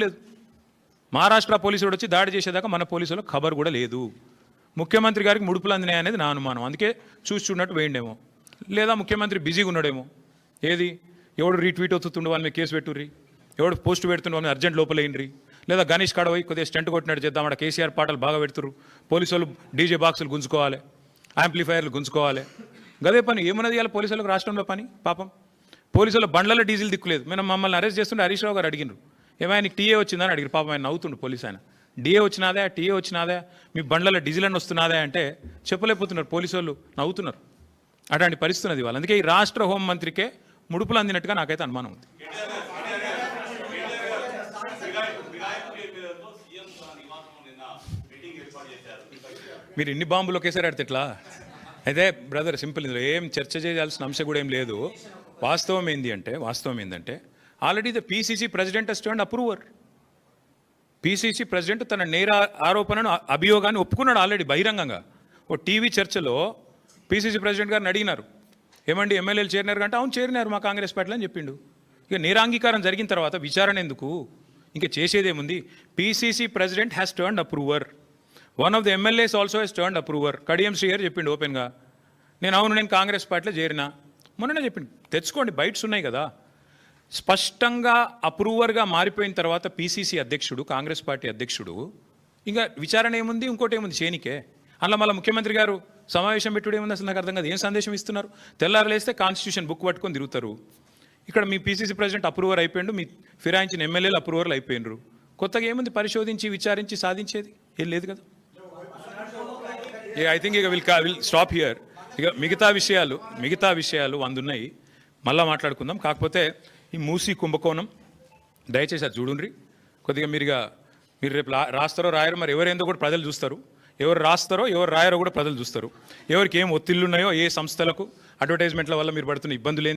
లేదు. మహారాష్ట్ర పోలీసుడు వచ్చి దాడి చేసేదాకా మన పోలీసులకు ఖబర్ కూడా లేదు. ముఖ్యమంత్రి గారికి ముడుపులు అందినాయి అనేది నా అనుమానం. అందుకే చూసి చూడనట్టు వేయండేమో, లేదా ముఖ్యమంత్రి బిజీగా ఉన్నాడేమో. ఏది ఎవడు రీట్వీట్ అవుతుండే వాళ్ళ మీద కేసు పెట్టుర్రి, ఎవడు పోస్ట్ పెడుతుండే వాళ్ళని అర్జెంట్ లోపలేయండి, లేదా గణేష్ కాడపోయి కొద్దిగా స్టంట్ కొట్టినట్టు చేద్దాం, అక్కడ కేసీఆర్ పాటలు బాగా పెడుతురు, పోలీసు వాళ్ళు డీజే బాక్సులు గుంజుకోవాలి, యాంప్లిఫైర్లు గుంజుకోవాలి. గదే పని ఏమన్నది ఇవాళ పోలీసులకు రాష్ట్రంలో పని. పాపం పోలీసుల బండ్లలో డీజిల్ దిక్కులేదు. మేము మమ్మల్ని అరెస్ట్ చేస్తుంటే హరీష్ రావు గారు అడిగినారు, ఏమైనా నీకు టీఏ వచ్చిందని అడిగారు. పాపం ఆయన నవ్వుతుండు పోలీసు ఆయన. డిఏ వచ్చినాదా, టీఏ వచ్చినాదా, మీ బండ్లలో డీజిల్ అని వస్తున్నాదా అంటే చెప్పలేకపోతున్నారు. పోలీసు వాళ్ళు నవ్వుతున్నారు. అట్లాంటి పరిస్థితి ఉన్నది వాళ్ళు. అందుకే ఈ రాష్ట్ర హోంమంత్రికే ముడుపులు అందినట్టుగా నాకైతే అనుమానం ఉంది. మీరు ఇన్ని బాంబులు ఒకేసారి ఆడితే ఎట్లా? అయితే బ్రదర్ సింపుల్, ఇందులో ఏం చర్చ చేయాల్సిన అంశం కూడా ఏం లేదు. వాస్తవం ఏంటంటే already the PCC president has turned approver. PCC president తన నేర ఆరోపణను అభియోగాన్ని ఒప్పుకున్నాడు ఆల్రెడీ బహిరంగంగా. ఓ టీవీ చర్చలో పీసీసీ ప్రెసిడెంట్ గారిని అడిగినారు, ఏమండి ఎమ్మెల్యేలు చేరినారు అంటే, అవును చేరినారు మా కాంగ్రెస్ పార్టీలో అని చెప్పిండు. ఇక నేరాంగీకారం జరిగిన తర్వాత విచారణ ఎందుకు, ఇంకా చేసేదేముంది? PCC president has turned approver. One of the MLAs also has turned approver. Kadiyam Srihari చెప్పిండు ఓపెన్గా, నేను కాంగ్రెస్ పార్టీలో చేరినా. మొన్ననే చెప్పిండు, తెచ్చుకోండి, బైట్స్ ఉన్నాయి కదా. స్పష్టంగా అప్రూవర్గా మారిపోయిన తర్వాత పీసీసీ అధ్యక్షుడు, కాంగ్రెస్ పార్టీ అధ్యక్షుడు, ఇంకా విచారణ ఏముంది, ఇంకోటి ఏముంది చేనికే. అందులో మళ్ళీ ముఖ్యమంత్రి గారు సమావేశం పెట్టుడు ఏముంది అసలు నాకు అర్థం కాదు. ఏం సందేశం ఇస్తున్నారు? తెల్లారలేస్తే కాన్స్టిట్యూషన్ బుక్ పట్టుకొని తిరుగుతారు. ఇక్కడ మీ పీసీసీ ప్రెసిడెంట్ అప్రూవర్ అయిపోయిండు, మీ ఫిరాయించిన ఎమ్మెల్యేలు అప్రూవర్లు అయిపోయినరు. కొత్తగా ఏముంది పరిశోధించి విచారించి సాధించేది? ఏం లేదు కదా. ఐ థింక్ ఇక విల్ స్టాప్ హియర్. ఇక మిగతా విషయాలు 100 ఉన్నాయి, మళ్ళీ మాట్లాడుకుందాం. కాకపోతే ఈ మూసీ కుంభకోణం దయచేసి అది చూడుండ్రి కొద్దిగా. మీరు రేపు రాస్తారో రాయరో మరి ఎవరేందో కూడా ప్రజలు చూస్తారు. ఎవరు రాస్తారో ఎవరు రాయరో కూడా ప్రజలు చూస్తారు. ఎవరికి ఏం ఒత్తిళ్ళు ఉన్నాయో, ఏ సంస్థలకు అడ్వర్టైజ్మెంట్ల వల్ల మీరు పడుతున్న ఇబ్బందులు